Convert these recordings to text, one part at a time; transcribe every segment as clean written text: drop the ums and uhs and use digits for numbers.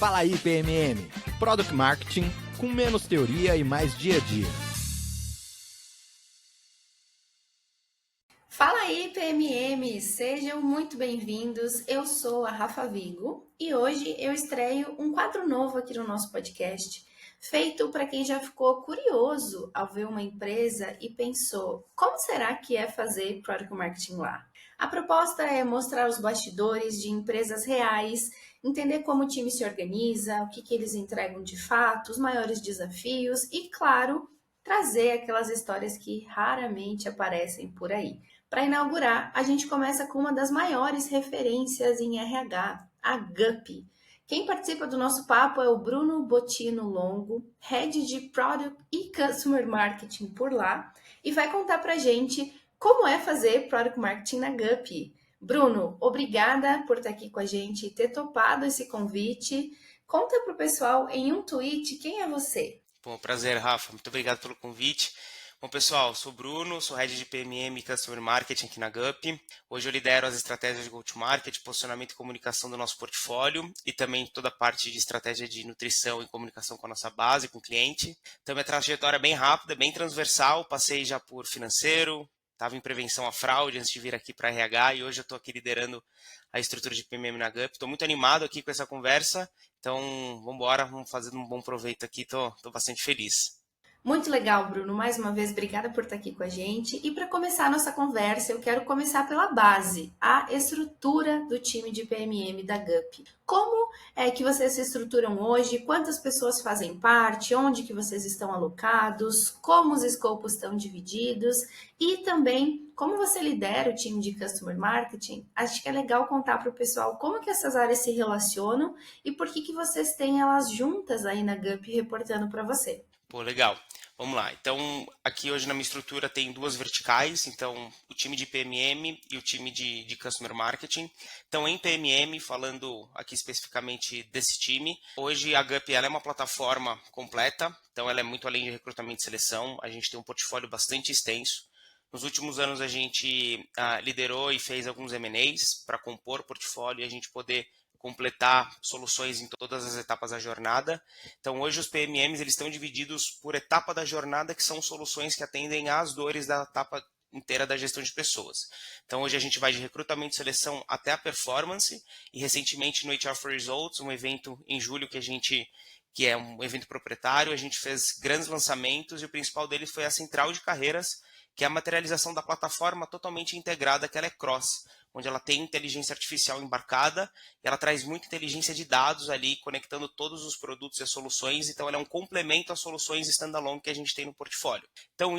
Fala aí, PMM. Product Marketing com menos teoria e mais dia a dia. Fala aí, PMM! Sejam muito bem-vindos. Eu sou a Rafa Vigo e hoje eu estreio um quadro novo aqui no nosso podcast, feito para quem já ficou curioso ao ver uma empresa e pensou: como será que é fazer Product Marketing lá? A proposta é mostrar os bastidores de empresas reais, entender como o time se organiza, o que eles entregam de fato, os maiores desafios e, claro, trazer aquelas histórias que raramente aparecem por aí. Para inaugurar, a gente começa com uma das maiores referências em RH, a GUP. Quem participa do nosso papo é o Bruno Bottino Longo, Head de Product e Customer Marketing por lá, e vai contar para a gente como é fazer Product Marketing na GUP. Bruno, obrigada por estar aqui com a gente e ter topado esse convite. Conta para o pessoal em um tweet quem é você. Bom, prazer, Rafa. Muito obrigado pelo convite. Bom, pessoal, sou o Bruno, sou Head de PMM e Customer Marketing aqui na GUP. Hoje eu lidero as estratégias de go-to-market, posicionamento e comunicação do nosso portfólio e também toda a parte de estratégia de nutrição e comunicação com a nossa base, com o cliente. Então, minha trajetória é bem rápida, bem transversal. Passei já por financeiro, estava em prevenção à fraude antes de vir aqui para RH e hoje eu estou aqui liderando a estrutura de PMM na GUP. Estou muito animado aqui com essa conversa. Então, vamos embora, vamos fazer um bom proveito aqui, tô bastante feliz. Muito legal, Bruno. Mais uma vez, obrigada por estar aqui com a gente. E para começar a nossa conversa, eu quero começar pela base, a estrutura do time de PMM da GUP. Como é que vocês se estruturam hoje? Quantas pessoas fazem parte? Onde que vocês estão alocados? Como os escopos estão divididos? E também, como você lidera o time de Customer Marketing? Acho que é legal contar para o pessoal como que essas áreas se relacionam e por que vocês têm elas juntas aí na GUP reportando para você. Pô, legal. Vamos lá. Então, aqui hoje na minha estrutura tem duas verticais. Então, o time de PMM e o time de Customer Marketing. Então, em PMM, falando aqui especificamente desse time, hoje a GUP ela é uma plataforma completa. Então, ela é muito além de recrutamento e seleção. A gente tem um portfólio bastante extenso. Nos últimos anos, a gente liderou e fez alguns M&As para compor o portfólio e a gente poder completar soluções em todas as etapas da jornada. Então, hoje os PMMs eles estão divididos por etapa da jornada, que são soluções que atendem às dores da etapa inteira da gestão de pessoas. Então, hoje a gente vai de recrutamento e seleção até a performance, e recentemente no HR for Results, um evento em julho que é um evento proprietário, a gente fez grandes lançamentos e o principal deles foi a central de carreiras, que é a materialização da plataforma totalmente integrada, que ela é cross, onde ela tem inteligência artificial embarcada e ela traz muita inteligência de dados ali, conectando todos os produtos e as soluções. Então, ela é um complemento às soluções standalone que a gente tem no portfólio. Então,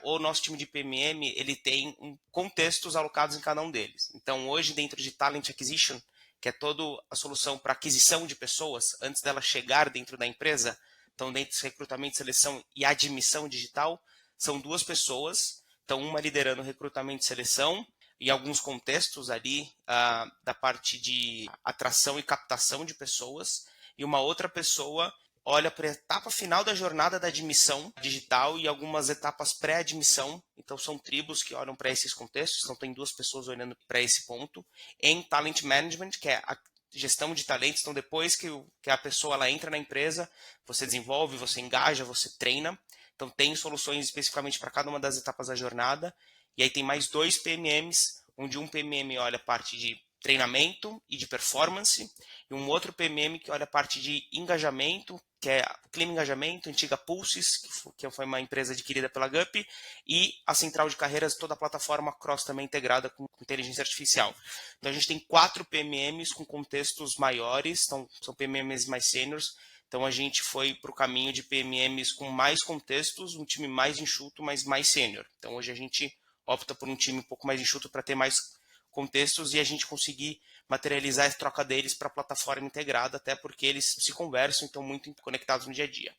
o nosso time de PMM, ele tem contextos alocados em cada um deles. Então, hoje, dentro de Talent Acquisition, que é toda a solução para aquisição de pessoas, antes dela chegar dentro da empresa, então, dentro de recrutamento, seleção e admissão digital, são duas pessoas, então uma liderando recrutamento e seleção, em alguns contextos ali da parte de atração e captação de pessoas, e uma outra pessoa olha para a etapa final da jornada da admissão digital e algumas etapas pré-admissão. Então são tribos que olham para esses contextos, então tem duas pessoas olhando para esse ponto. Em Talent Management, que é a gestão de talentos, então depois que a pessoa ela entra na empresa, você desenvolve, você engaja, você treina. Então tem soluções especificamente para cada uma das etapas da jornada. E aí tem mais dois PMMs, onde um PMM olha a parte de treinamento e de performance, e um outro PMM que olha a parte de engajamento, que é Clima Engajamento, antiga Pulses, que foi uma empresa adquirida pela GUP, e a central de carreiras, toda a plataforma cross também integrada com inteligência artificial. Então a gente tem 4 PMMs com contextos maiores, então, são PMMs mais sêniores. Então a gente foi para o caminho de PMMs com mais contextos, um time mais enxuto, mas mais sênior. Então hoje a gente opta por um time um pouco mais enxuto para ter mais contextos e a gente conseguir materializar a troca deles para a plataforma integrada, até porque eles se conversam e estão muito conectados no dia a dia.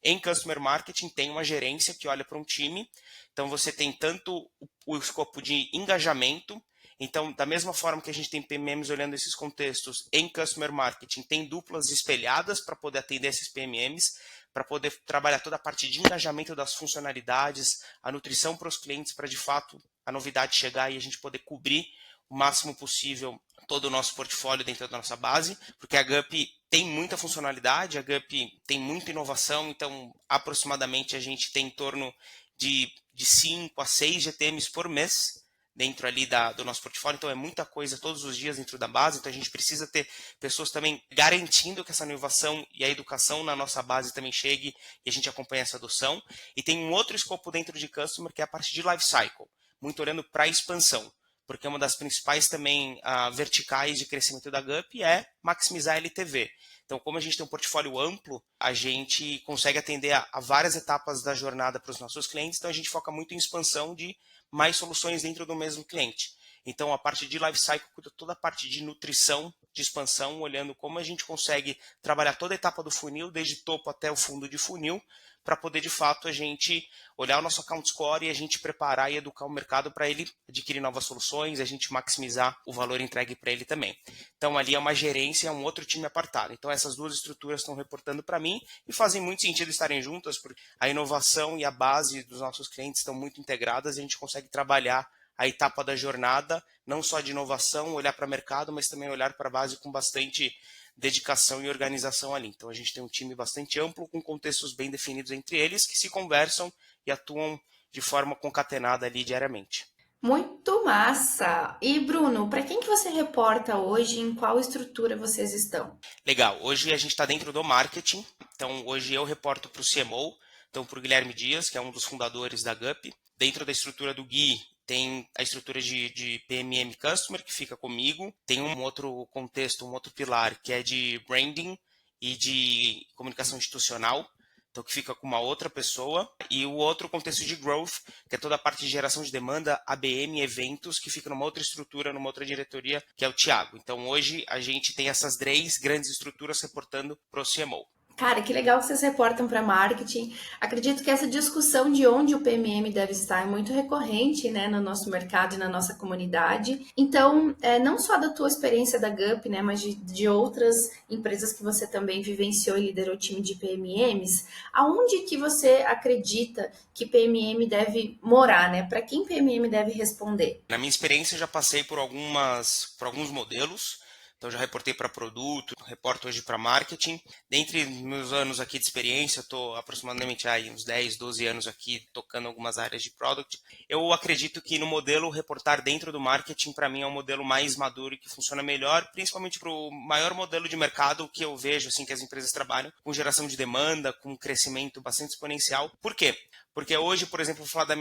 Em Customer Marketing tem uma gerência que olha para um time, então você tem tanto o escopo de engajamento. Então, da mesma forma que a gente tem PMMs olhando esses contextos, em Customer Marketing tem duplas espelhadas para poder atender esses PMMs, para poder trabalhar toda a parte de engajamento das funcionalidades, a nutrição para os clientes, para de fato a novidade chegar e a gente poder cobrir o máximo possível todo o nosso portfólio dentro da nossa base, porque a GUP tem muita funcionalidade, a Gup tem muita inovação, então aproximadamente a gente tem em torno de 5 a 6 GTMs por mês dentro ali do nosso portfólio, então é muita coisa todos os dias dentro da base, então a gente precisa ter pessoas também garantindo que essa inovação e a educação na nossa base também chegue e a gente acompanhe essa adoção. E tem um outro escopo dentro de Customer, que é a parte de Life Cycle, muito olhando para a expansão, porque uma das principais também verticais de crescimento da Gup é maximizar a LTV. Então, como a gente tem um portfólio amplo, a gente consegue atender a várias etapas da jornada para os nossos clientes, então a gente foca muito em expansão de mais soluções dentro do mesmo cliente. Então, a parte de lifecycle cuida toda a parte de nutrição, de expansão, olhando como a gente consegue trabalhar toda a etapa do funil, desde topo até o fundo de funil, para poder, de fato, a gente olhar o nosso account score e a gente preparar e educar o mercado para ele adquirir novas soluções, a gente maximizar o valor entregue para ele também. Então, ali é uma gerência, é um outro time apartado. Então, essas duas estruturas estão reportando para mim e fazem muito sentido estarem juntas, porque a inovação e a base dos nossos clientes estão muito integradas e a gente consegue trabalhar a etapa da jornada, não só de inovação, olhar para o mercado, mas também olhar para a base com bastante dedicação e organização ali. Então a gente tem um time bastante amplo, com contextos bem definidos entre eles, que se conversam e atuam de forma concatenada ali diariamente. Muito massa! E Bruno, para quem que você reporta hoje? Em qual estrutura vocês estão? Legal, hoje a gente está dentro do marketing, então hoje eu reporto para o CMO, então para o Guilherme Dias, que é um dos fundadores da Gup. Dentro da estrutura do Gui, tem a estrutura de PMM Customer, que fica comigo. Tem um outro contexto, um outro pilar, que é de branding e de comunicação institucional, então que fica com uma outra pessoa. E o outro contexto de growth, que é toda a parte de geração de demanda, ABM, eventos, que fica numa outra estrutura, numa outra diretoria, que é o Thiago. Então hoje a gente tem essas 3 grandes estruturas reportando para o CMO. Cara, que legal que vocês reportam para marketing. Acredito que essa discussão de onde o PMM deve estar é muito recorrente, né, no nosso mercado e na nossa comunidade. Então, não só da tua experiência da Gup, né, mas de outras empresas que você também vivenciou e liderou o time de PMMs, aonde que você acredita que PMM deve morar, né? Para quem PMM deve responder? Na minha experiência, eu já passei por alguns modelos. Então, já reportei para produto, reporto hoje para marketing. Dentre meus anos aqui de experiência, estou aproximadamente aí uns 10, 12 anos aqui tocando algumas áreas de product. Eu acredito que no modelo reportar dentro do marketing, para mim, é um modelo mais maduro e que funciona melhor, principalmente para o maior modelo de mercado que eu vejo, assim, que as empresas trabalham, com geração de demanda, com crescimento bastante exponencial. Por quê? Porque hoje, por exemplo, vou falar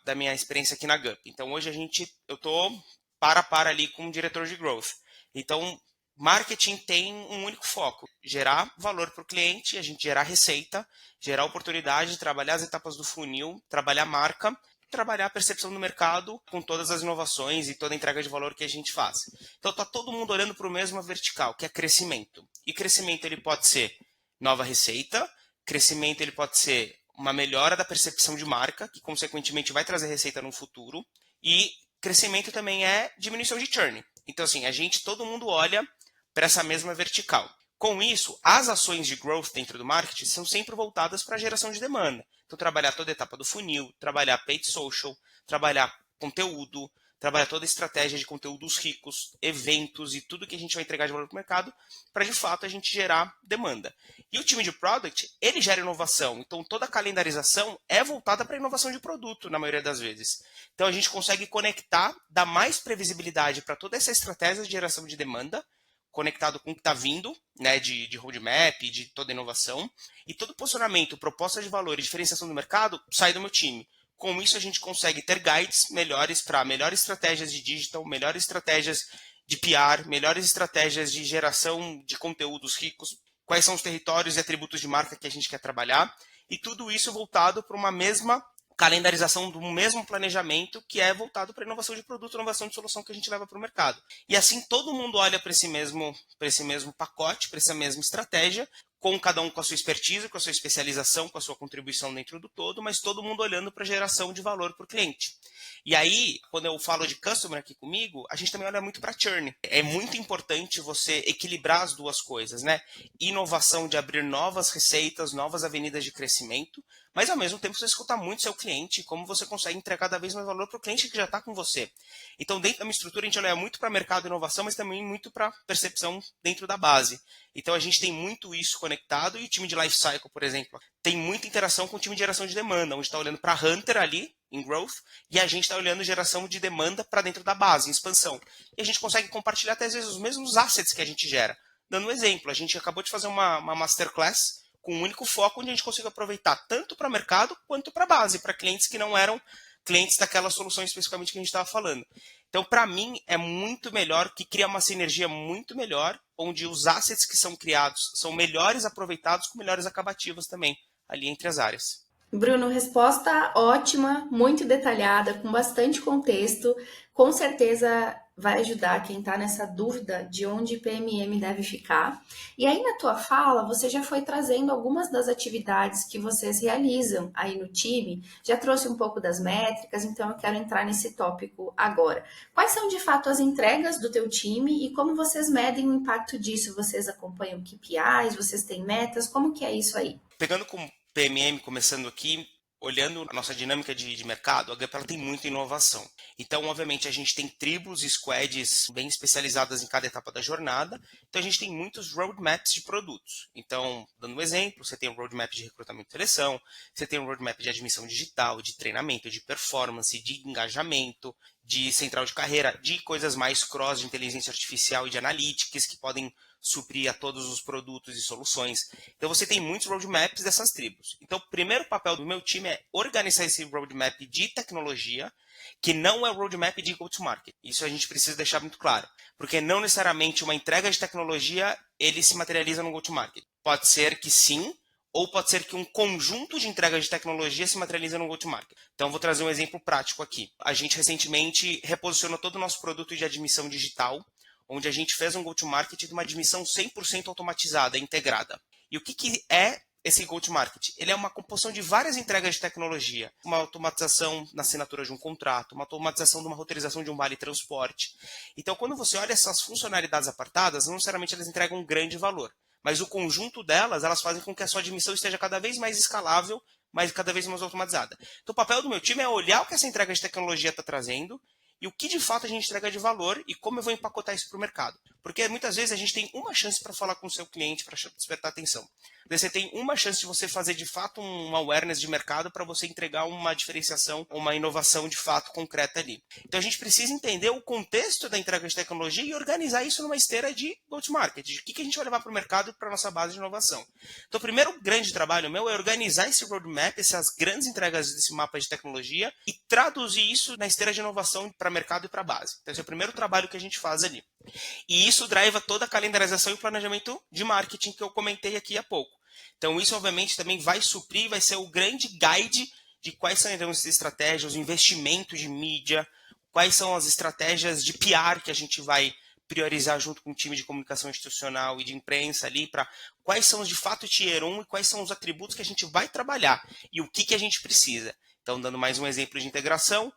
da minha experiência aqui na Gup. Então, hoje eu estou para ali com o diretor de growth. Então, marketing tem um único foco: gerar valor para o cliente, a gente gerar receita, gerar oportunidade, trabalhar as etapas do funil, trabalhar marca, trabalhar a percepção do mercado com todas as inovações e toda a entrega de valor que a gente faz. Então está todo mundo olhando para o mesmo vertical, que é crescimento. E crescimento ele pode ser nova receita, crescimento ele pode ser uma melhora da percepção de marca, que consequentemente vai trazer receita no futuro, e crescimento também é diminuição de churn. Então assim, todo mundo olha para essa mesma vertical. Com isso, as ações de growth dentro do marketing são sempre voltadas para a geração de demanda. Então, trabalhar toda a etapa do funil, trabalhar paid social, trabalhar conteúdo, trabalhar toda a estratégia de conteúdos ricos, eventos e tudo que a gente vai entregar de valor para o mercado, para de fato a gente gerar demanda. E o time de product, ele gera inovação. Então, toda a calendarização é voltada para a inovação de produto, na maioria das vezes. Então, a gente consegue conectar, dar mais previsibilidade para toda essa estratégia de geração de demanda, conectado com o que está vindo, né, de roadmap, de toda inovação, e todo posicionamento, proposta de valor e diferenciação do mercado sai do meu time. Com isso, a gente consegue ter guides melhores para melhores estratégias de digital, melhores estratégias de PR, melhores estratégias de geração de conteúdos ricos, quais são os territórios e atributos de marca que a gente quer trabalhar, e tudo isso voltado para uma mesma calendarização do mesmo planejamento que é voltado para inovação de produto, inovação de solução que a gente leva para o mercado. E assim todo mundo olha para esse mesmo pacote, para essa mesma estratégia, com cada um com a sua expertise, com a sua especialização, com a sua contribuição dentro do todo, mas todo mundo olhando para a geração de valor para o cliente. E aí, quando eu falo de customer aqui comigo, a gente também olha muito para churn. É muito importante você equilibrar as duas coisas, né? Inovação de abrir novas receitas, novas avenidas de crescimento, mas ao mesmo tempo você escuta muito seu cliente e como você consegue entregar cada vez mais valor para o cliente que já está com você. Então, dentro da minha estrutura, a gente olha muito para mercado e inovação, mas também muito para percepção dentro da base. Então, a gente tem muito isso conectado e o time de Lifecycle, por exemplo, tem muita interação com o time de geração de demanda, onde está olhando para Hunter ali, em Growth, e a gente está olhando geração de demanda para dentro da base, em expansão. E a gente consegue compartilhar até às vezes os mesmos assets que a gente gera. Dando um exemplo, a gente acabou de fazer uma masterclass com um único foco, onde a gente consegue aproveitar tanto para mercado quanto para base, para clientes que não eram clientes daquela solução especificamente que a gente estava falando. Então, para mim, é muito melhor, que cria uma sinergia muito melhor, onde os assets que são criados são melhores aproveitados com melhores acabativas também, ali entre as áreas. Bruno, resposta ótima, muito detalhada, com bastante contexto. Com certeza vai ajudar quem está nessa dúvida de onde PMM deve ficar. E aí, na tua fala, você já foi trazendo algumas das atividades que vocês realizam aí no time, já trouxe um pouco das métricas, então eu quero entrar nesse tópico agora. Quais são, de fato, as entregas do teu time e como vocês medem o impacto disso? Vocês acompanham KPIs, vocês têm metas, como que é isso aí? Pegando com PMM, começando aqui, olhando a nossa dinâmica de mercado, a Gap ela tem muita inovação. Então, obviamente, a gente tem tribos e squads bem especializadas em cada etapa da jornada. Então, a gente tem muitos roadmaps de produtos. Então, dando um exemplo, você tem um roadmap de recrutamento e seleção, você tem um roadmap de admissão digital, de treinamento, de performance, de engajamento, de central de carreira, de coisas mais cross, de inteligência artificial e de analytics, que podem suprir a todos os produtos e soluções. Então você tem muitos roadmaps dessas tribos. Então o primeiro papel do meu time é organizar esse roadmap de tecnologia, que não é o roadmap de go-to-market. Isso a gente precisa deixar muito claro, porque não necessariamente uma entrega de tecnologia ele se materializa no go-to-market. Pode ser que sim, ou pode ser que um conjunto de entregas de tecnologia se materializa no go-to-market. Então, vou trazer um exemplo prático aqui. A gente recentemente reposicionou todo o nosso produto de admissão digital, onde a gente fez um go-to-market de uma admissão 100% automatizada, integrada. E o que é esse go-to-market? Ele é uma composição de várias entregas de tecnologia. Uma automatização na assinatura de um contrato, uma automatização de uma roteirização de um vale transporte. Então, quando você olha essas funcionalidades apartadas, não necessariamente elas entregam um grande valor. Mas o conjunto delas, elas fazem com que a sua admissão esteja cada vez mais escalável, mas cada vez mais automatizada. Então, o papel do meu time é olhar o que essa entrega de tecnologia está trazendo e o que de fato a gente entrega de valor e como eu vou empacotar isso para o mercado. Porque muitas vezes a gente tem uma chance para falar com o seu cliente, para despertar atenção. Você tem uma chance de você fazer de fato um awareness de mercado para você entregar uma diferenciação, uma inovação de fato concreta ali. Então a gente precisa entender o contexto da entrega de tecnologia e organizar isso numa esteira de go-to-market, de o que a gente vai levar para o mercado e para a nossa base de inovação. Então o primeiro grande trabalho meu é organizar esse roadmap, essas grandes entregas desse mapa de tecnologia e traduzir isso na esteira de inovação para mercado e para base. Então esse é o primeiro trabalho que a gente faz ali. E isso driva toda a calendarização e planejamento de marketing que eu comentei aqui há pouco. Então isso obviamente também vai suprir, vai ser o grande guide de quais serão as estratégias, o investimento de mídia, quais são as estratégias de PR que a gente vai priorizar junto com o time de comunicação institucional e de imprensa ali, para quais são de fato Tier 1 e quais são os atributos que a gente vai trabalhar e o que a gente precisa. Então, dando mais um exemplo de integração,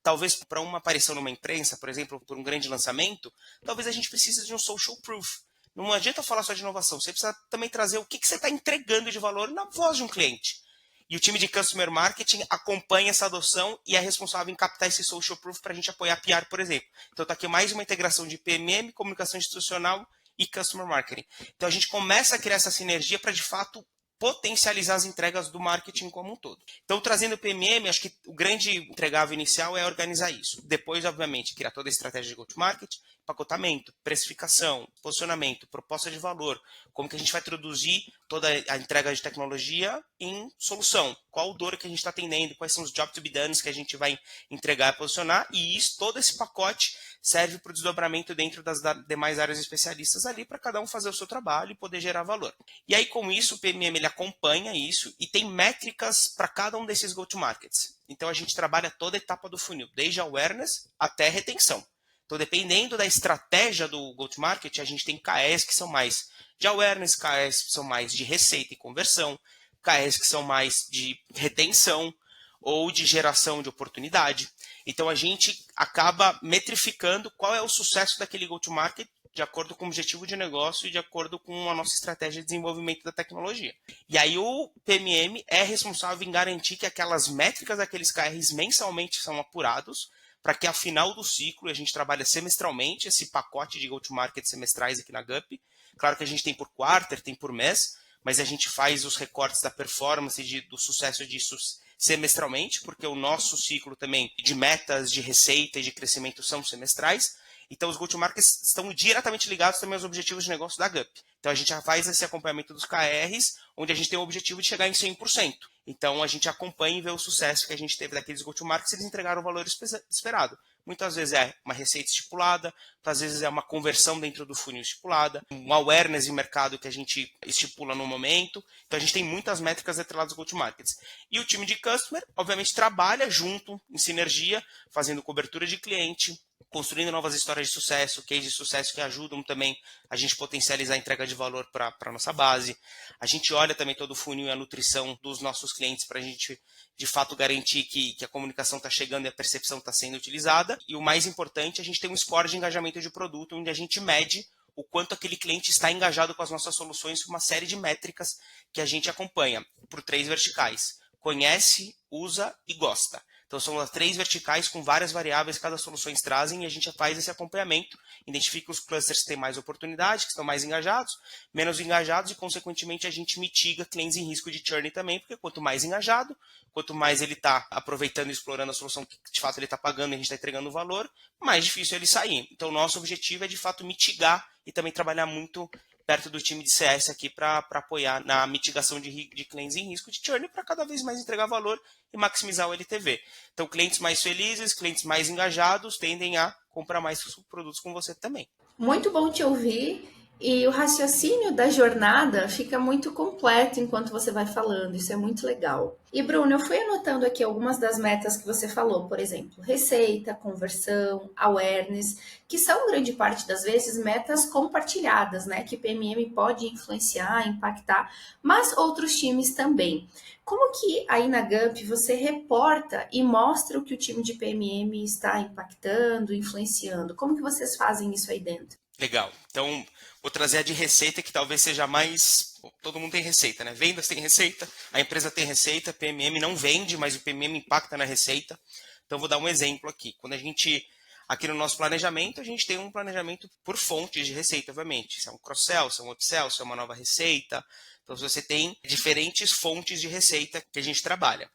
talvez para uma aparição numa imprensa, por exemplo, por um grande lançamento, talvez a gente precise de um social proof. Não adianta falar só de inovação, você precisa também trazer o que você está entregando de valor na voz de um cliente. E o time de Customer Marketing acompanha essa adoção e é responsável em captar esse social proof para a gente apoiar a PR, por exemplo. Então está aqui mais uma integração de PMM, comunicação institucional e Customer Marketing. Então a gente começa a criar essa sinergia para de fato potencializar as entregas do marketing como um todo. Então, trazendo o PMM, acho que o grande entregável inicial é organizar isso. Depois, obviamente, criar toda a estratégia de go-to-market, empacotamento, precificação, posicionamento, proposta de valor, como que a gente vai traduzir toda a entrega de tecnologia em solução, qual dor que a gente está atendendo, quais são os job to be done que a gente vai entregar e posicionar, e isso, todo esse pacote serve para o desdobramento dentro das demais áreas especialistas ali, para cada um fazer o seu trabalho e poder gerar valor. E aí, com isso, o PMM ele acompanha isso e tem métricas para cada um desses go-to-markets. Então, a gente trabalha toda a etapa do funil, desde awareness até retenção. Então, dependendo da estratégia do go-to-market, a gente tem KS que são mais de awareness, KS que são mais de receita e conversão, KS que são mais de retenção ou de geração de oportunidade. Então, a gente acaba metrificando qual é o sucesso daquele go-to-market de acordo com o objetivo de negócio e de acordo com a nossa estratégia de desenvolvimento da tecnologia. E aí o PMM é responsável em garantir que aquelas métricas daqueles KRs mensalmente são apurados, para que ao final do ciclo, a gente trabalha semestralmente, esse pacote de go-to-market semestrais aqui na GUP. Claro que a gente tem por quarter, tem por mês, mas a gente faz os recortes da performance e do sucesso disso semestralmente, porque o nosso ciclo também de metas, de receita e de crescimento são semestrais. Então, os go-to-markets estão diretamente ligados também aos objetivos de negócio da GUP. Então, a gente já faz esse acompanhamento dos KRs, onde a gente tem o objetivo de chegar em 100%. Então, a gente acompanha e vê o sucesso que a gente teve daqueles go-to-markets, eles entregaram o valor esperado. Muitas vezes é uma receita estipulada, muitas vezes é uma conversão dentro do funil estipulada, um awareness de mercado que a gente estipula no momento. Então, a gente tem muitas métricas atreladas aos go-to-markets. E o time de customer, obviamente, trabalha junto, em sinergia, fazendo cobertura de cliente, construindo novas histórias de sucesso, cases de sucesso que ajudam também a gente potencializar a entrega de valor para a nossa base. A gente olha também todo o funil e a nutrição dos nossos clientes para a gente, de fato, garantir que a comunicação está chegando e a percepção está sendo utilizada. E o mais importante, a gente tem um score de engajamento de produto, onde a gente mede o quanto aquele cliente está engajado com as nossas soluções, com uma série de métricas que a gente acompanha por 3 verticais. Conhece, usa e gosta. Então, são as 3 verticais com várias variáveis que cada solução trazem e a gente faz esse acompanhamento, identifica os clusters que têm mais oportunidade, que estão mais engajados, menos engajados e, consequentemente, a gente mitiga clientes em risco de churn também, porque quanto mais engajado, quanto mais ele está aproveitando e explorando a solução que, de fato, ele está pagando e a gente está entregando o valor, mais difícil ele sair. Então, o nosso objetivo é, de fato, mitigar e também trabalhar muito perto do time de CS aqui para apoiar na mitigação de clientes em risco de churn para cada vez mais entregar valor e maximizar o LTV. Então, clientes mais felizes, clientes mais engajados tendem a comprar mais produtos com você também. Muito bom te ouvir. E o raciocínio da jornada fica muito completo enquanto você vai falando, isso é muito legal. E Bruno, eu fui anotando aqui algumas das metas que você falou, por exemplo, receita, conversão, awareness, que são grande parte das vezes metas compartilhadas, né? Que PMM pode influenciar, impactar, mas outros times também. Como que aí na GUP você reporta e mostra o que o time de PMM está impactando, influenciando? Como que vocês fazem isso aí dentro? Legal. Então, vou trazer a de receita, que talvez seja mais... Bom, todo mundo tem receita, né? Vendas tem receita, a empresa tem receita, PMM não vende, mas o PMM impacta na receita. Então, vou dar um exemplo aqui. Quando a gente, aqui no nosso planejamento, a gente tem um planejamento por fontes de receita, obviamente. Se é um cross-sell, se é um upsell, se é uma nova receita. Então, você tem diferentes fontes de receita que a gente trabalha.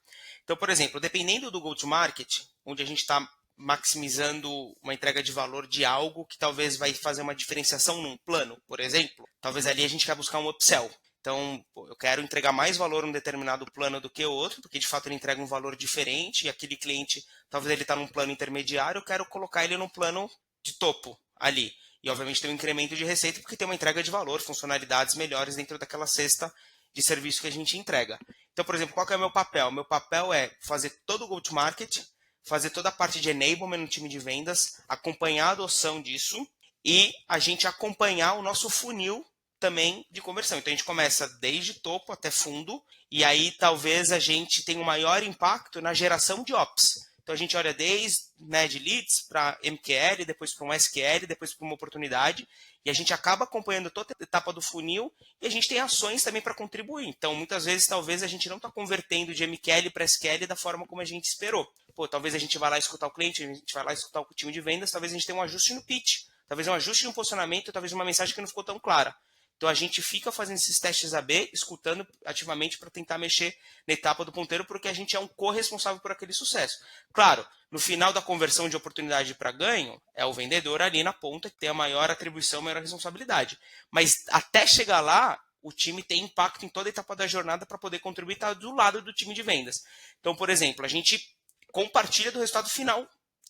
Então, por exemplo, dependendo do go-to-market, onde a gente está maximizando uma entrega de valor de algo que talvez vai fazer uma diferenciação num plano, por exemplo. Talvez ali a gente quer buscar um upsell. Então, eu quero entregar mais valor num determinado plano do que outro, porque de fato ele entrega um valor diferente e aquele cliente, talvez ele está num plano intermediário, eu quero colocar ele num plano de topo ali. E obviamente tem um incremento de receita porque tem uma entrega de valor, funcionalidades melhores dentro daquela cesta de serviço que a gente entrega. Então, por exemplo, qual que é o meu papel? Meu papel é fazer todo o go-to-market, fazer toda a parte de enablement no time de vendas, acompanhar a adoção disso e a gente acompanhar o nosso funil também de conversão. Então, a gente começa desde topo até fundo e aí talvez a gente tenha um maior impacto na geração de ops. Então, a gente olha desde de leads para MQL, depois para um SQL, depois para uma oportunidade e a gente acaba acompanhando toda a etapa do funil e a gente tem ações também para contribuir. Então, muitas vezes, talvez a gente não está convertendo de MQL para SQL da forma como a gente esperou. Talvez a gente vá lá escutar o cliente, a gente vai lá escutar o time de vendas, talvez a gente tenha um ajuste no pitch, talvez um ajuste no posicionamento, talvez uma mensagem que não ficou tão clara. Então, a gente fica fazendo esses testes AB, escutando ativamente para tentar mexer na etapa do ponteiro, porque a gente é um corresponsável por aquele sucesso. Claro, no final da conversão de oportunidade para ganho, é o vendedor ali na ponta que tem a maior atribuição, a maior responsabilidade. Mas até chegar lá, o time tem impacto em toda a etapa da jornada para poder contribuir, tá do lado do time de vendas. Então, por exemplo, a gente compartilha do resultado final,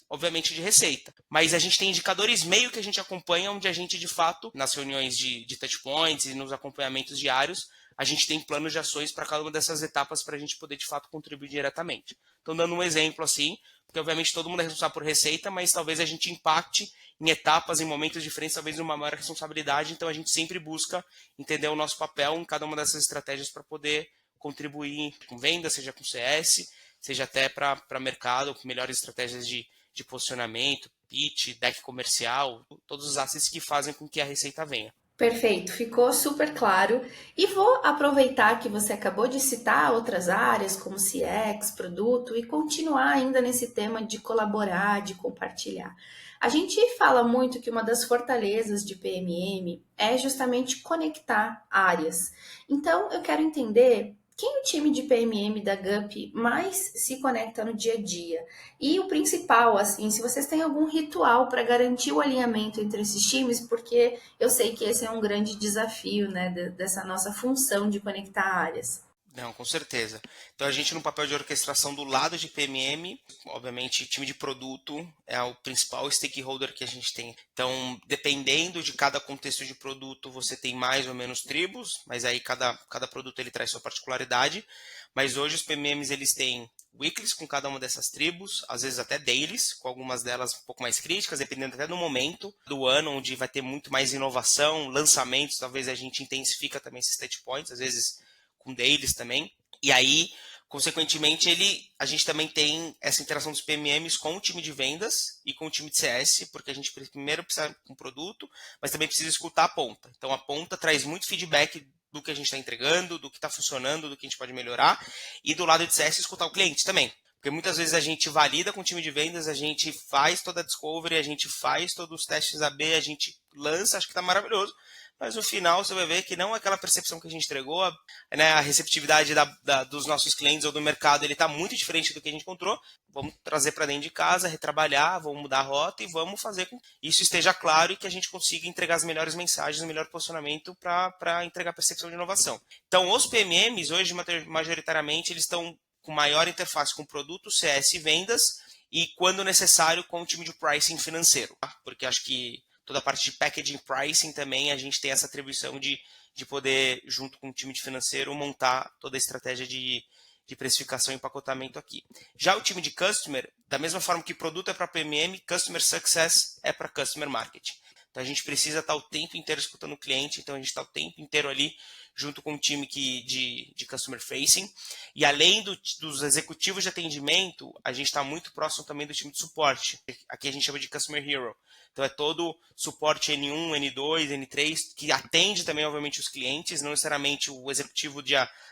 obviamente de receita. Mas a gente tem indicadores meio que a gente acompanha, onde a gente, de fato, nas reuniões de touchpoints e nos acompanhamentos diários, a gente tem planos de ações para cada uma dessas etapas para a gente poder, de fato, contribuir diretamente. Então, dando um exemplo assim, porque obviamente todo mundo é responsável por receita, mas talvez a gente impacte em etapas, em momentos diferentes, talvez uma maior responsabilidade. Então, a gente sempre busca entender o nosso papel em cada uma dessas estratégias para poder contribuir com venda, seja com CS, seja até para mercado, com melhores estratégias de posicionamento, pitch, deck comercial, todos os assets que fazem com que a receita venha. Perfeito, ficou super claro. E vou aproveitar que você acabou de citar outras áreas, como CX, produto, e continuar ainda nesse tema de colaborar, de compartilhar. A gente fala muito que uma das fortalezas de PMM é justamente conectar áreas. Então, eu quero entender quem o time de PMM da GUP mais se conecta no dia a dia. E o principal, assim, se vocês têm algum ritual para garantir o alinhamento entre esses times, porque eu sei que esse é um grande desafio, né, dessa nossa função de conectar áreas. Não, com certeza. Então a gente no papel de orquestração do lado de PMM, obviamente time de produto é o principal stakeholder que a gente tem. Então, dependendo de cada contexto de produto, você tem mais ou menos tribos, mas aí cada produto ele traz sua particularidade. Mas hoje os PMMs eles têm weeklies com cada uma dessas tribos, às vezes até dailies, com algumas delas um pouco mais críticas, dependendo até do momento do ano, onde vai ter muito mais inovação, lançamentos, talvez a gente intensifica também esses touch points, às vezes com dailies também. E aí, consequentemente, a gente também tem essa interação dos PMMs com o time de vendas e com o time de CS, porque a gente primeiro precisa de um produto, mas também precisa escutar a ponta. Então, a ponta traz muito feedback do que a gente está entregando, do que está funcionando, do que a gente pode melhorar, e do lado de CS, escutar o cliente também. Porque muitas vezes a gente valida com o time de vendas, a gente faz toda a discovery, a gente faz todos os testes AB, a gente lança, acho que está maravilhoso, mas no final você vai ver que não é aquela percepção que a gente entregou, né, a receptividade dos nossos clientes ou do mercado ele está muito diferente do que a gente encontrou. Vamos trazer para dentro de casa, retrabalhar, vamos mudar a rota e vamos fazer com que isso esteja claro e que a gente consiga entregar as melhores mensagens, o melhor posicionamento para entregar percepção de inovação. Então, os PMMs, hoje, majoritariamente, eles estão com maior interface com produto, CS e vendas, e, quando necessário, com o time de pricing financeiro. Tá? Porque acho que toda a parte de packaging pricing também, a gente tem essa atribuição de poder, junto com o time de financeiro, montar toda a estratégia de precificação e empacotamento aqui. Já o time de customer, da mesma forma que produto é para PMM, customer success é para customer marketing. Então a gente precisa estar o tempo inteiro escutando o cliente, então a gente está o tempo inteiro ali junto com o time de customer facing. E além dos executivos de atendimento, a gente está muito próximo também do time de suporte. Aqui a gente chama de customer hero. Então é todo suporte N1, N2, N3, que atende também, obviamente, os clientes, não necessariamente o executivo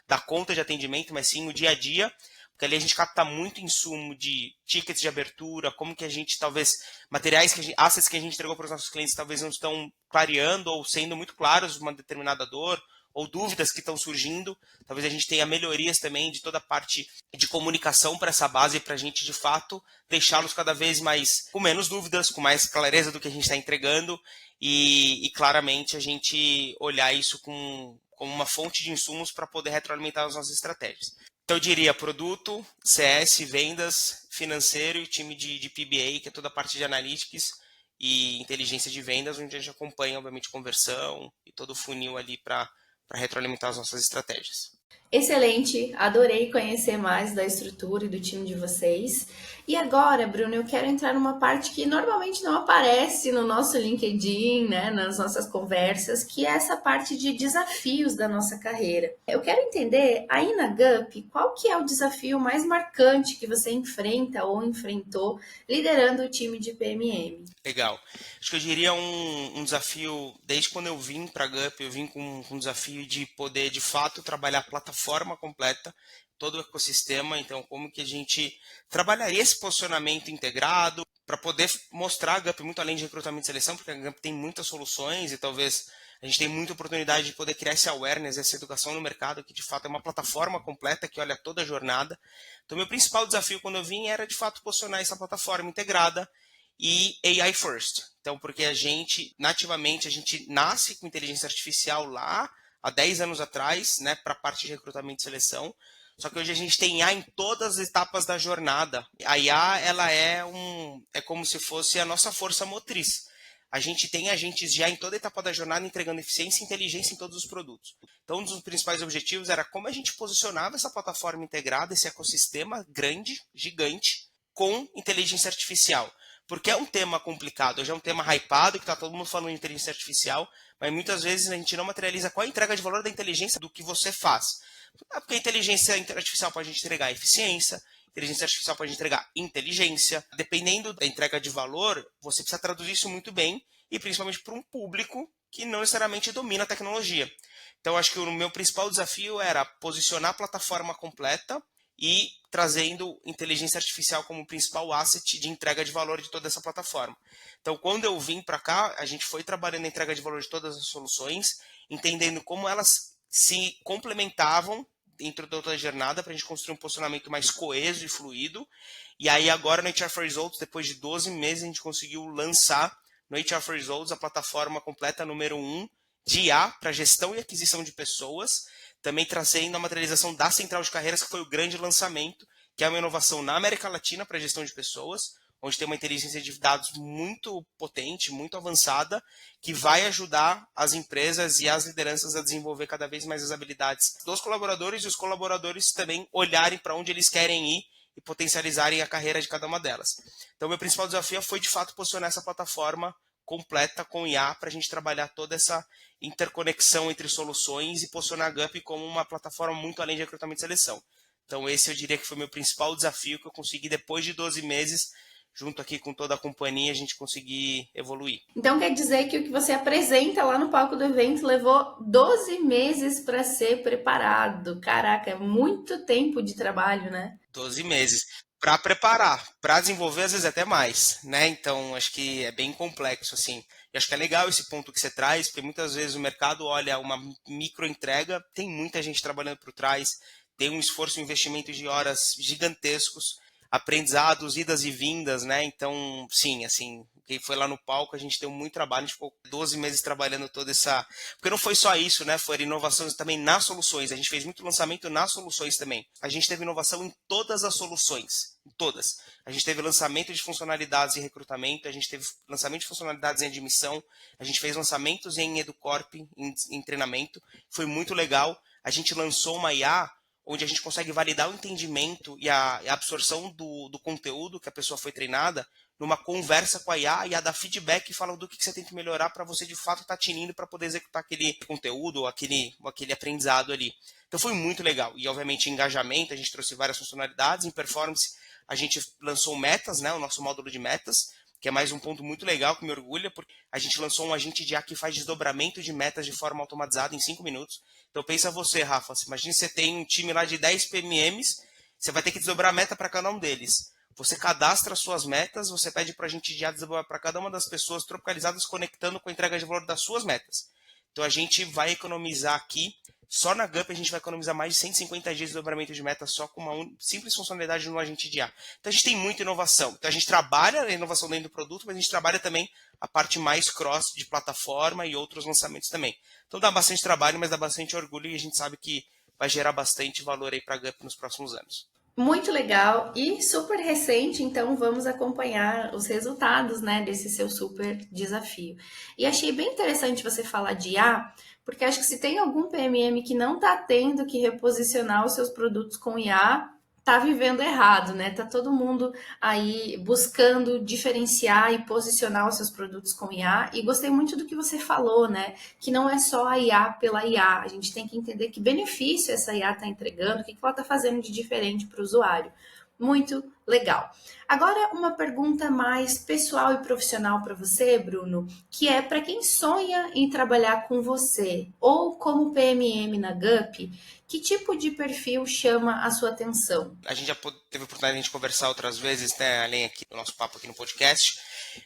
da conta de atendimento, mas sim o dia a dia, porque ali a gente capta muito insumo de tickets de abertura, como que a gente, talvez, materiais, assets que a gente entregou para os nossos clientes talvez não estão clareando ou sendo muito claros uma determinada dor, ou dúvidas que estão surgindo. Talvez a gente tenha melhorias também de toda a parte de comunicação para essa base, para a gente, de fato, deixá-los cada vez mais com menos dúvidas, com mais clareza do que a gente está entregando e claramente a gente olhar isso como uma fonte de insumos para poder retroalimentar as nossas estratégias. Então, eu diria produto, CS, vendas, financeiro e time de PBA, que é toda a parte de analytics e inteligência de vendas, onde a gente acompanha, obviamente, conversão e todo o funil ali para retroalimentar as nossas estratégias. Excelente, adorei conhecer mais da estrutura e do time de vocês. E agora, Bruno, eu quero entrar numa parte que normalmente não aparece no nosso LinkedIn, né, nas nossas conversas, que é essa parte de desafios da nossa carreira. Eu quero entender, aí na GUP, qual que é o desafio mais marcante que você enfrenta ou enfrentou liderando o time de PMM? Legal. Acho que eu diria um desafio, desde quando eu vim para a GUP, eu vim com um desafio de poder, de fato, trabalhar a plataforma completa, todo o ecossistema. Então, como que a gente trabalharia esse posicionamento integrado para poder mostrar a GUP muito além de recrutamento e seleção, porque a GUP tem muitas soluções e talvez a gente tem muita oportunidade de poder criar esse awareness, essa educação no mercado, que de fato é uma plataforma completa que olha toda a jornada. Então, meu principal desafio quando eu vim era, de fato, posicionar essa plataforma integrada e AI first. Então, porque a gente, nativamente, a gente nasce com inteligência artificial lá, há 10 anos atrás, né, para a parte de recrutamento e seleção. Só que hoje a gente tem IA em todas as etapas da jornada. A IA, ela é como se fosse a nossa força motriz. A gente tem agentes já em toda a etapa da jornada entregando eficiência e inteligência em todos os produtos. Então, um dos principais objetivos era como a gente posicionava essa plataforma integrada, esse ecossistema grande, gigante, com inteligência artificial. Porque é um tema complicado, hoje é um tema hypado, que está todo mundo falando de inteligência artificial, mas muitas vezes a gente não materializa qual é a entrega de valor da inteligência do que você faz. Porque a inteligência artificial pode entregar eficiência, Inteligência artificial pode entregar inteligência. Dependendo da entrega de valor, você precisa traduzir isso muito bem e principalmente para um público que não necessariamente domina a tecnologia. Então, acho que o meu principal desafio era posicionar a plataforma completa e trazendo inteligência artificial como principal asset de entrega de valor de toda essa plataforma. Então, quando eu vim para cá, a gente foi trabalhando a entrega de valor de todas as soluções, entendendo como elas se complementavam dentro da outra jornada para a gente construir um posicionamento mais coeso e fluido. E aí agora no HR for Results, depois de 12 meses, a gente conseguiu lançar no HR for Results a plataforma completa número 1 de IA para gestão e aquisição de pessoas, também trazendo a materialização da Central de Carreiras, que foi o grande lançamento, que é uma inovação na América Latina para gestão de pessoas, onde tem uma inteligência de dados muito potente, muito avançada, que vai ajudar as empresas e as lideranças a desenvolver cada vez mais as habilidades dos colaboradores e os colaboradores também olharem para onde eles querem ir e potencializarem a carreira de cada uma delas. Então, meu principal desafio foi, de fato, posicionar essa plataforma completa com IA para a gente trabalhar toda essa interconexão entre soluções e posicionar a Gup como uma plataforma muito além de recrutamento e seleção. Então, esse eu diria que foi o meu principal desafio que eu consegui, depois de 12 meses, junto aqui com toda a companhia, a gente conseguir evoluir. Então quer dizer que o que você apresenta lá no palco do evento levou 12 meses para ser preparado. Caraca, é muito tempo de trabalho, né? 12 meses. Para preparar, para desenvolver, às vezes até mais, né? Então, acho que é bem complexo, assim. E acho que é legal esse ponto que você traz, porque muitas vezes o mercado olha uma micro entrega, tem muita gente trabalhando por trás, tem um esforço e um investimento de horas gigantescos, aprendizados, idas e vindas, né? Então, sim, assim, quem foi lá no palco, a gente deu muito trabalho, a gente ficou 12 meses trabalhando toda essa... Porque não foi só isso, né? Foram inovações também nas soluções. A gente fez muito lançamento nas soluções também. A gente teve inovação em todas as soluções. Em todas. A gente teve lançamento de funcionalidades em recrutamento, a gente teve lançamento de funcionalidades em admissão, a gente fez lançamentos em EduCorp, em treinamento. Foi muito legal. A gente lançou uma IA onde a gente consegue validar o entendimento e a absorção do conteúdo que a pessoa foi treinada numa conversa com a IA, e a dar feedback e fala do que você tem que melhorar para você de fato estar tinindo para poder executar aquele conteúdo ou aquele aprendizado ali. Então foi muito legal. E obviamente em engajamento, a gente trouxe várias funcionalidades. Em performance, a gente lançou metas, né, o nosso módulo de metas, que é mais um ponto muito legal que me orgulha, porque a gente lançou um agente de IA que faz desdobramento de metas de forma automatizada em 5 minutos. Então pensa você, Rafa, imagina você tem um time lá de 10 PMMs, você vai ter que desdobrar a meta para cada um deles. Você cadastra as suas metas, você pede para a gente de IA desdobrar para cada uma das pessoas tropicalizadas, conectando com a entrega de valor das suas metas. Então a gente vai economizar aqui, só na Gup a gente vai economizar mais de 150 dias de dobramento de meta só com uma simples funcionalidade no agente de IA. Então a gente tem muita inovação. Então a gente trabalha a inovação dentro do produto, mas a gente trabalha também a parte mais cross de plataforma e outros lançamentos também. Então dá bastante trabalho, mas dá bastante orgulho e a gente sabe que vai gerar bastante valor aí para a Gup nos próximos anos. Muito legal e super recente, então vamos acompanhar os resultados, né, desse seu super desafio. E achei bem interessante você falar de IA, porque acho que se tem algum PMM que não está tendo que reposicionar os seus produtos com IA, tá vivendo errado, né? Tá todo mundo aí buscando diferenciar e posicionar os seus produtos com IA. E gostei muito do que você falou, né? Que não é só a IA pela IA. A gente tem que entender que benefício essa IA está entregando, o que ela está fazendo de diferente para o usuário. Muito legal. Agora, uma pergunta mais pessoal e profissional para você, Bruno, que é para quem sonha em trabalhar com você ou como PMM na Gup, que tipo de perfil chama a sua atenção? A gente já teve a oportunidade de conversar outras vezes, né, além aqui do nosso papo aqui no podcast.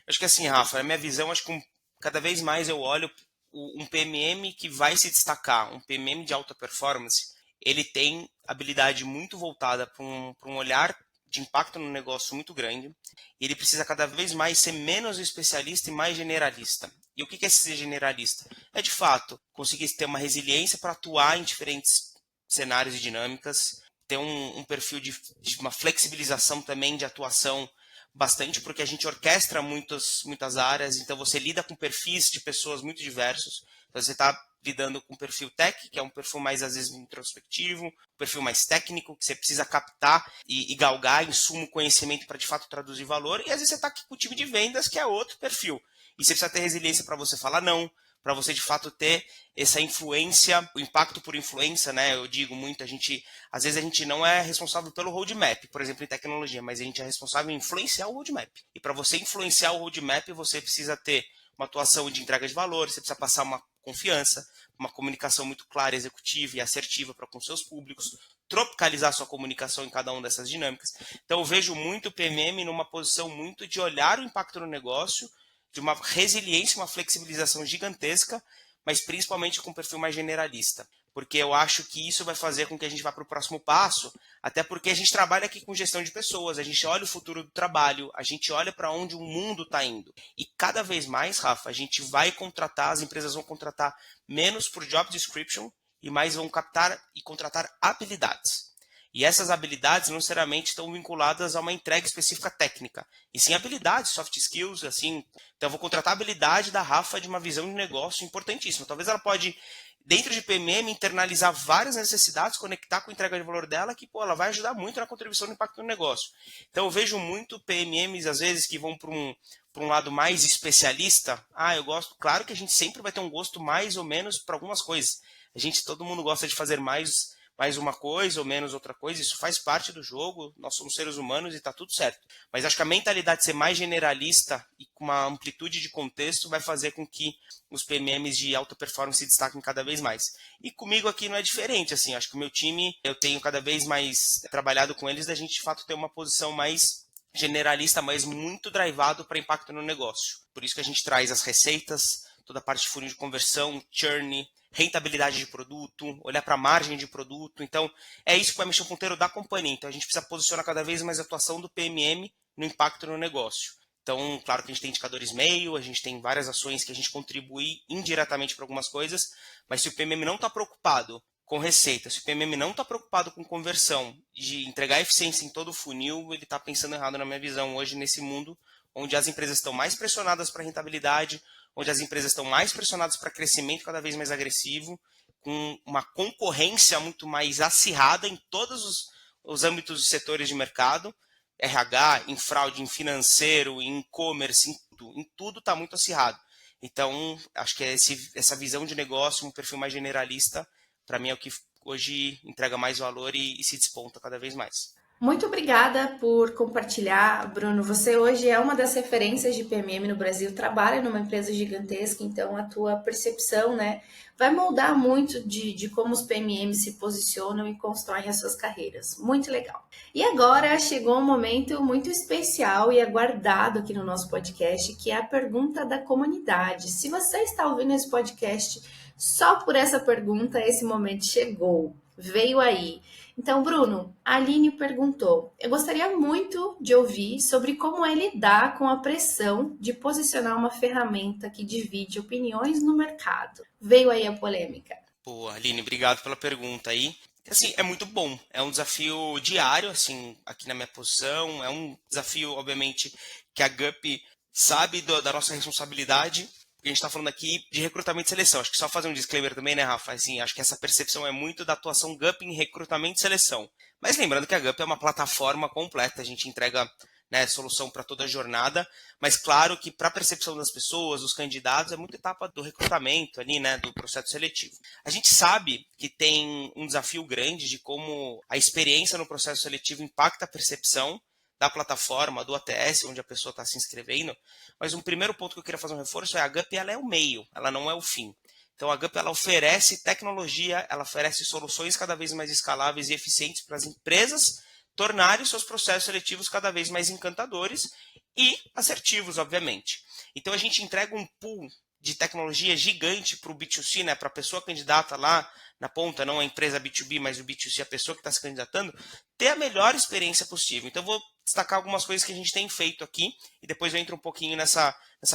Acho que assim, Rafa, a minha visão, acho que cada vez mais eu olho um PMM que vai se destacar, um PMM de alta performance, ele tem habilidade muito voltada para um olhar de impacto no negócio muito grande, e ele precisa cada vez mais ser menos especialista e mais generalista. E o que é ser generalista? É, de fato, conseguir ter uma resiliência para atuar em diferentes cenários e dinâmicas, ter um perfil de uma flexibilização também de atuação bastante, porque a gente orquestra muitas áreas, então você lida com perfis de pessoas muito diversos, então você está lidando com o perfil tech, que é um perfil mais, às vezes, introspectivo, um perfil mais técnico, que você precisa captar e galgar insumo, conhecimento para, de fato, traduzir valor, e às vezes você está aqui com o time de vendas, que é outro perfil, e você precisa ter resiliência para você falar não, para você de fato ter essa influência, o impacto por influência, né? Eu digo muito, às vezes a gente não é responsável pelo roadmap, por exemplo, em tecnologia, mas a gente é responsável em influenciar o roadmap. E para você influenciar o roadmap, você precisa ter uma atuação de entrega de valor, você precisa passar uma confiança, uma comunicação muito clara, executiva e assertiva para com seus públicos, tropicalizar sua comunicação em cada uma dessas dinâmicas. Então eu vejo muito o PMM numa posição muito de olhar o impacto no negócio, de uma resiliência, uma flexibilização gigantesca, mas principalmente com um perfil mais generalista. Porque eu acho que isso vai fazer com que a gente vá para o próximo passo, até porque a gente trabalha aqui com gestão de pessoas, a gente olha o futuro do trabalho, a gente olha para onde o mundo está indo. E cada vez mais, Rafa, a gente vai contratar, as empresas vão contratar menos por job description e mais vão captar e contratar habilidades. E essas habilidades não necessariamente estão vinculadas a uma entrega específica técnica, e sim habilidades, soft skills, assim. Então eu vou contratar a habilidade da Rafa de uma visão de negócio importantíssima. Talvez ela pode, dentro de PMM, internalizar várias necessidades, conectar com a entrega de valor dela, que ela vai ajudar muito na contribuição do impacto no negócio. Então eu vejo muito PMMs, às vezes, que vão para um lado mais especialista. Eu gosto, claro que a gente sempre vai ter um gosto mais ou menos para algumas coisas. Todo mundo gosta de fazer mais uma coisa ou menos outra coisa, isso faz parte do jogo, nós somos seres humanos e está tudo certo. Mas acho que a mentalidade de ser mais generalista e com uma amplitude de contexto vai fazer com que os PMMs de alta performance se destaquem cada vez mais. E comigo aqui não é diferente, assim, acho que o meu time, eu tenho cada vez mais trabalhado com eles, da gente de fato ter uma posição mais generalista, mas muito drivado para impacto no negócio. Por isso que a gente traz as receitas, toda a parte de funil de conversão, churn, rentabilidade de produto, olhar para a margem de produto. Então, é isso que vai mexer o ponteiro da companhia. Então, a gente precisa posicionar cada vez mais a atuação do PMM no impacto no negócio. Então, claro que a gente tem indicadores meio, a gente tem várias ações que a gente contribui indiretamente para algumas coisas, mas se o PMM não está preocupado com receita, se o PMM não está preocupado com conversão, de entregar eficiência em todo o funil, ele está pensando errado na minha visão hoje nesse mundo onde as empresas estão mais pressionadas para rentabilidade, onde as empresas estão mais pressionadas para crescimento cada vez mais agressivo, com uma concorrência muito mais acirrada em todos os âmbitos e setores de mercado, RH, em fraude, em financeiro, em e-commerce, em tudo está muito acirrado. Então, acho que essa visão de negócio, um perfil mais generalista, para mim é o que hoje entrega mais valor e se desponta cada vez mais. Muito obrigada por compartilhar, Bruno. Você hoje é uma das referências de PMM no Brasil, trabalha numa empresa gigantesca, então a tua percepção, né, vai moldar muito de como os PMMs se posicionam e constroem as suas carreiras. Muito legal. E agora chegou um momento muito especial e aguardado aqui no nosso podcast, que é a pergunta da comunidade. Se você está ouvindo esse podcast só por essa pergunta, esse momento chegou, veio aí. Então, Bruno, a Aline perguntou: eu gostaria muito de ouvir sobre como é lidar com a pressão de posicionar uma ferramenta que divide opiniões no mercado. Veio aí a polêmica. Pô, Aline, obrigado pela pergunta aí. Assim, é muito bom, é um desafio diário, assim, aqui na minha posição, é um desafio, obviamente, que a GUP sabe da nossa responsabilidade. A gente está falando aqui de recrutamento e seleção. Acho que só fazer um disclaimer também, né, Rafa? Assim, acho que essa percepção é muito da atuação GUP em recrutamento e seleção. Mas lembrando que a GUP é uma plataforma completa, a gente entrega, né, solução para toda a jornada, mas claro que para a percepção das pessoas, dos candidatos, é muita etapa do recrutamento ali, né, do processo seletivo. A gente sabe que tem um desafio grande de como a experiência no processo seletivo impacta a percepção da plataforma, do ATS, onde a pessoa está se inscrevendo, mas um primeiro ponto que eu queria fazer um reforço é a GUP, ela é o meio, ela não é o fim. Então a GUP ela oferece tecnologia, ela oferece soluções cada vez mais escaláveis e eficientes para as empresas tornarem seus processos seletivos cada vez mais encantadores e assertivos, obviamente. Então a gente entrega um pool de tecnologia gigante para o B2C, né, para a pessoa candidata lá na ponta, não a empresa B2B, mas o B2C, a pessoa que está se candidatando, ter a melhor experiência possível. Então eu vou destacar algumas coisas que a gente tem feito aqui e depois eu entro um pouquinho nessa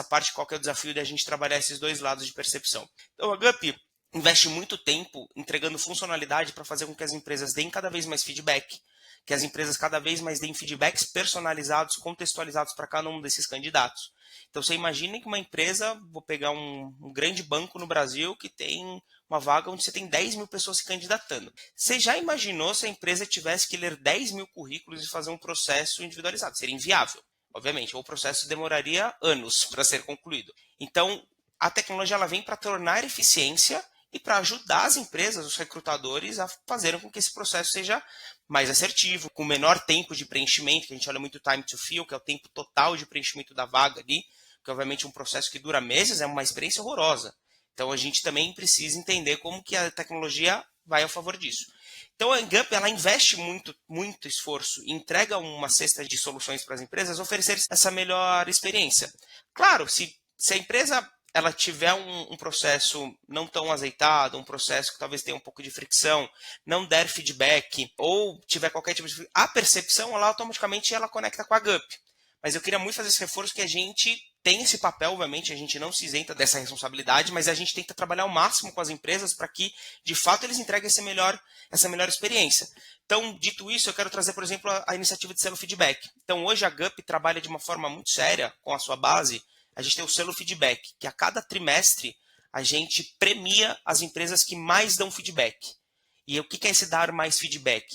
parte, qual que é o desafio de a gente trabalhar esses dois lados de percepção. Então a GUP investe muito tempo entregando funcionalidade para fazer com que as empresas deem cada vez mais feedback, que as empresas cada vez mais deem feedbacks personalizados, contextualizados para cada um desses candidatos. Então você imagina que uma empresa, vou pegar um grande banco no Brasil que tem uma vaga onde você tem 10 mil pessoas se candidatando. Você já imaginou se a empresa tivesse que ler 10 mil currículos e fazer um processo individualizado? Seria inviável, obviamente, ou o processo demoraria anos para ser concluído. Então, a tecnologia ela vem para tornar eficiência e para ajudar as empresas, os recrutadores, a fazerem com que esse processo seja mais assertivo, com menor tempo de preenchimento, que a gente olha muito time to fill, que é o tempo total de preenchimento da vaga ali, que obviamente um processo que dura meses é uma experiência horrorosa. Então a gente também precisa entender como que a tecnologia vai a favor disso. Então a Gup ela investe muito esforço e entrega uma cesta de soluções para as empresas oferecer essa melhor experiência. Claro, se a empresa ela tiver um processo não tão azeitado, um processo que talvez tenha um pouco de fricção, não der feedback ou tiver qualquer tipo de... A percepção, ela automaticamente ela conecta com a Gup. Mas eu queria muito fazer esse reforço que a gente tem esse papel, obviamente, a gente não se isenta dessa responsabilidade, mas a gente tenta trabalhar ao máximo com as empresas para que, de fato, eles entreguem essa melhor experiência. Então, dito isso, eu quero trazer, por exemplo, a iniciativa de selo feedback. Então, hoje a Gup trabalha de uma forma muito séria com a sua base. A gente tem o selo feedback, que a cada trimestre a gente premia as empresas que mais dão feedback. E o que é esse dar mais feedback?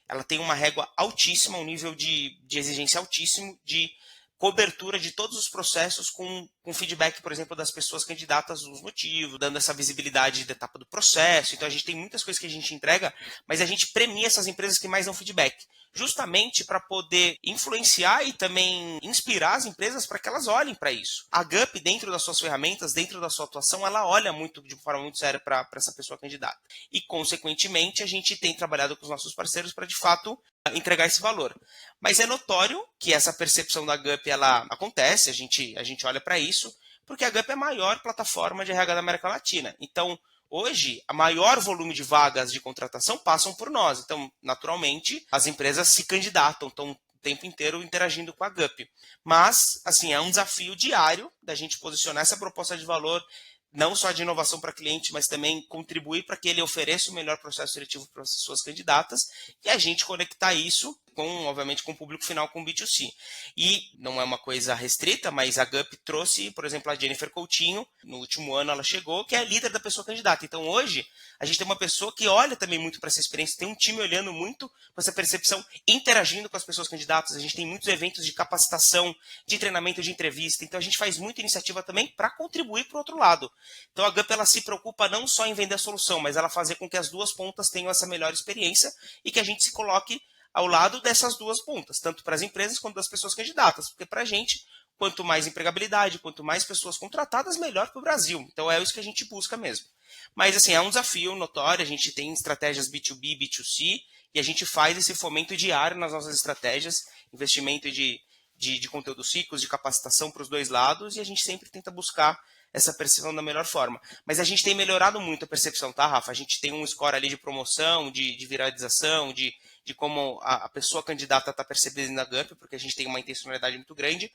Ela tem uma régua altíssima, um nível de exigência altíssimo, de cobertura de todos os processos com feedback, por exemplo, das pessoas candidatas nos motivos, dando essa visibilidade da etapa do processo. Então a gente tem muitas coisas que a gente entrega, mas a gente premia essas empresas que mais dão feedback, justamente para poder influenciar e também inspirar as empresas para que elas olhem para isso. A Gup, dentro das suas ferramentas, dentro da sua atuação, ela olha de forma muito séria para essa pessoa candidata. E, consequentemente, a gente tem trabalhado com os nossos parceiros para, de fato, entregar esse valor. Mas é notório que essa percepção da Gup ela acontece, a gente olha para isso, porque a Gup é a maior plataforma de RH da América Latina. Então, hoje, a maior volume de vagas de contratação passam por nós. Então, naturalmente, as empresas se candidatam, estão o tempo inteiro interagindo com a Gup. Mas, assim, é um desafio diário da gente posicionar essa proposta de valor, não só de inovação para cliente, mas também contribuir para que ele ofereça o melhor processo seletivo para as suas candidatas e a gente conectar isso obviamente, com o público final, com o B2C. E não é uma coisa restrita, mas a Gup trouxe, por exemplo, a Jennifer Coutinho, no último ano ela chegou, que é a líder da pessoa candidata. Então, hoje, a gente tem uma pessoa que olha também muito para essa experiência, tem um time olhando muito para essa percepção, interagindo com as pessoas candidatas. A gente tem muitos eventos de capacitação, de treinamento, de entrevista. Então, a gente faz muita iniciativa também para contribuir para o outro lado. Então, a Gup ela se preocupa não só em vender a solução, mas ela fazer com que as duas pontas tenham essa melhor experiência e que a gente se coloque ao lado dessas duas pontas, tanto para as empresas quanto das pessoas candidatas, porque para a gente, quanto mais empregabilidade, quanto mais pessoas contratadas, melhor para o Brasil. Então é isso que a gente busca mesmo. Mas assim, é um desafio notório, a gente tem estratégias B2B, B2C, e a gente faz esse fomento diário nas nossas estratégias, investimento de conteúdos ricos, de capacitação para os dois lados, e a gente sempre tenta buscar essa percepção da melhor forma. Mas a gente tem melhorado muito a percepção, tá, Rafa? A gente tem um score ali de promoção, de viralização, de como a pessoa candidata está percebendo na Gup, porque a gente tem uma intencionalidade muito grande.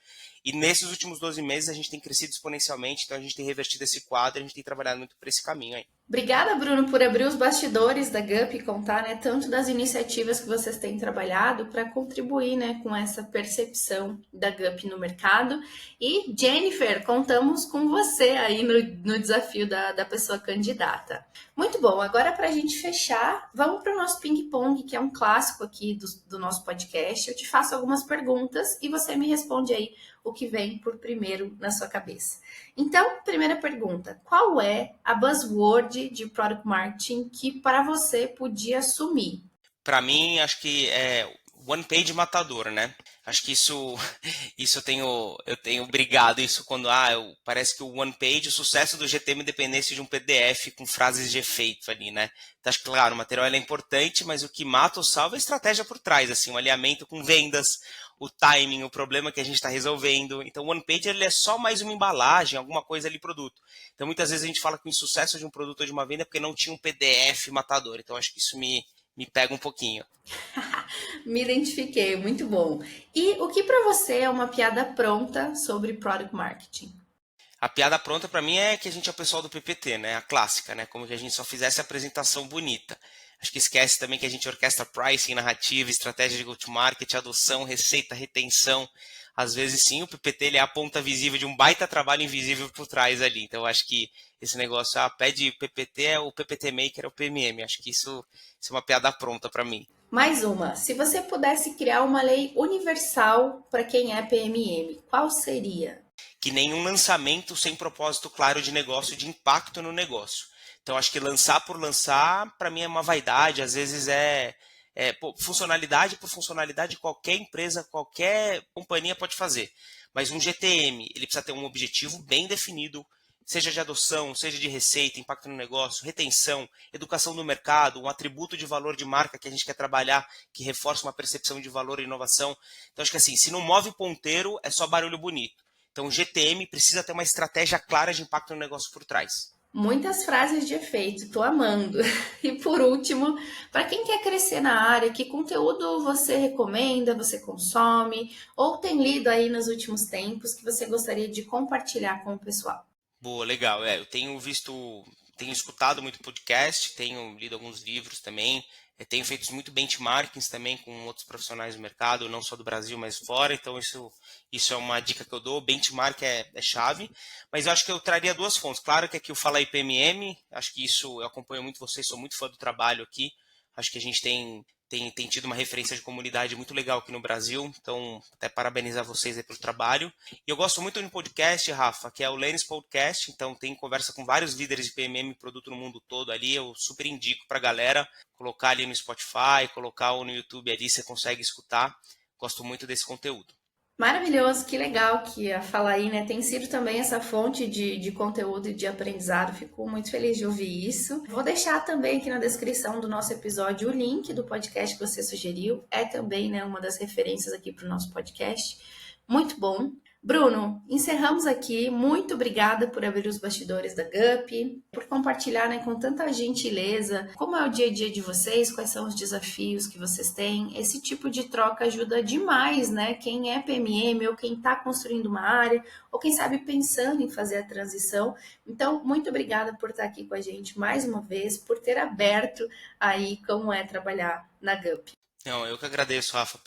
E nesses últimos 12 meses a gente tem crescido exponencialmente, então a gente tem revertido esse quadro, a gente tem trabalhado muito por esse caminho aí. Obrigada, Bruno, por abrir os bastidores da Gup e contar, né, tanto das iniciativas que vocês têm trabalhado para contribuir, né, com essa percepção da Gup no mercado. E, Jennifer, contamos com você aí no desafio da pessoa candidata. Muito bom, agora para a gente fechar, vamos para o nosso ping-pong, que é um clássico aqui do nosso podcast. Eu te faço algumas perguntas e você me responde aí o que vem por primeiro na sua cabeça. Então, primeira pergunta, qual é a buzzword de Product Marketing que para você podia sumir? Para mim, acho que é one page matador, né? Acho que isso eu tenho brigado isso quando parece que o one page, o sucesso do GTM dependesse de um PDF com frases de efeito ali, né? Então, acho que, claro, o material é importante, mas o que mata ou salva é a estratégia por trás, assim, o alinhamento com vendas, o timing, o problema que a gente está resolvendo. Então, o one page ele é só mais uma embalagem, alguma coisa ali, produto. Então, muitas vezes a gente fala que o insucesso de um produto ou de uma venda é porque não tinha um PDF matador. Então, acho que isso me pega um pouquinho. Me identifiquei, muito bom. E o que para você é uma piada pronta sobre Product Marketing? A piada pronta para mim é que a gente é o pessoal do PPT, né? A clássica, né? Como que a gente só fizesse a apresentação bonita. Acho que esquece também que a gente orquestra pricing, narrativa, estratégia de go-to-market, adoção, receita, retenção. Às vezes, sim, o PPT ele é a ponta visível de um baita trabalho invisível por trás ali. Então, eu acho que esse negócio, pede PPT, é o PPT Maker, é o PMM. Acho que isso é uma piada pronta para mim. Mais uma. Se você pudesse criar uma lei universal para quem é PMM, qual seria? que nenhum lançamento sem propósito claro de negócio, de impacto no negócio. Então, acho que lançar por lançar, para mim, é uma vaidade, às vezes funcionalidade por funcionalidade, qualquer empresa, qualquer companhia pode fazer. Mas um GTM, ele precisa ter um objetivo bem definido, seja de adoção, seja de receita, impacto no negócio, retenção, educação do mercado, um atributo de valor de marca que a gente quer trabalhar, que reforça uma percepção de valor e inovação. Então, acho que assim, se não move ponteiro, é só barulho bonito. Então, o GTM precisa ter uma estratégia clara de impacto no negócio por trás. Muitas frases de efeito, tô amando. E por último, para quem quer crescer na área, que conteúdo você recomenda, você consome, ou tem lido aí nos últimos tempos que você gostaria de compartilhar com o pessoal? Boa, legal. Eu tenho escutado muito podcast, tenho lido alguns livros também, tenho feito muito benchmarkings também com outros profissionais do mercado, não só do Brasil, mas fora, então isso é uma dica que eu dou, benchmark é chave, mas eu acho que eu traria duas fontes. Claro que aqui eu falo aí PMM, acho que isso eu acompanho muito vocês, sou muito fã do trabalho aqui, acho que a gente tem tido uma referência de comunidade muito legal aqui no Brasil, então até parabenizar vocês aí pelo trabalho. E eu gosto muito de um podcast, Rafa, que é o Lens Podcast, então tem conversa com vários líderes de PMM e produto no mundo todo ali, eu super indico para a galera colocar ali no Spotify, colocar ou no YouTube ali, você consegue escutar, gosto muito desse conteúdo. Maravilhoso, que legal que a Fala aí, né, tem sido também essa fonte de conteúdo e de aprendizado. Fico muito feliz de ouvir isso. Vou deixar também aqui na descrição do nosso episódio o link do podcast que você sugeriu. É também, né, uma das referências aqui para o nosso podcast. Muito bom. Bruno, encerramos aqui. Muito obrigada por abrir os bastidores da GUP, por compartilhar, né, com tanta gentileza como é o dia a dia de vocês, quais são os desafios que vocês têm. Esse tipo de troca ajuda demais, né? Quem é PMM ou quem está construindo uma área ou quem sabe pensando em fazer a transição. Então, muito obrigada por estar aqui com a gente mais uma vez, por ter aberto aí como é trabalhar na GUP. Não, eu que agradeço, Rafa,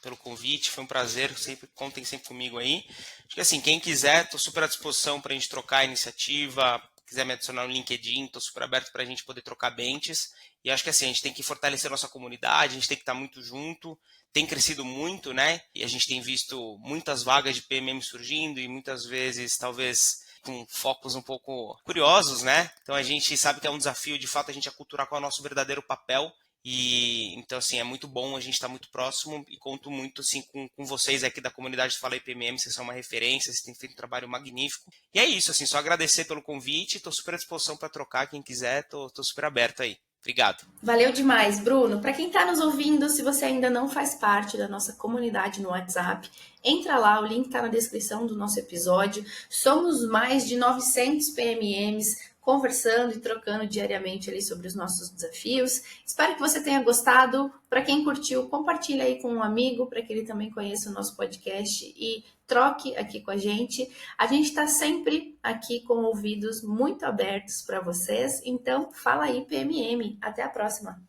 pelo convite, foi um prazer, contem sempre comigo aí. Acho que assim, quem quiser, estou super à disposição para a gente trocar a iniciativa, quiser me adicionar no LinkedIn, estou super aberto para a gente poder trocar benches. E acho que assim, a gente tem que fortalecer a nossa comunidade, a gente tem que estar muito junto, tem crescido muito, né? E a gente tem visto muitas vagas de PMM surgindo e muitas vezes, talvez, com focos um pouco curiosos, né? Então a gente sabe que é um desafio, de fato, a gente aculturar qual é o nosso verdadeiro papel. E então, assim, é muito bom, a gente está muito próximo e conto muito assim, com vocês aqui da comunidade do Fala PMM, vocês são uma referência, vocês têm feito um trabalho magnífico. E é isso, assim, só agradecer pelo convite, estou super à disposição para trocar, quem quiser, estou super aberto aí. Obrigado. Valeu demais, Bruno. Para quem está nos ouvindo, se você ainda não faz parte da nossa comunidade no WhatsApp, entra lá, o link está na descrição do nosso episódio. Somos mais de 900 PMMs conversando e trocando diariamente ali sobre os nossos desafios. Espero que você tenha gostado. Para quem curtiu, compartilha aí com um amigo para que ele também conheça o nosso podcast e troque aqui com a gente. A gente está sempre aqui com ouvidos muito abertos para vocês. Então, fala aí, PMM. Até a próxima!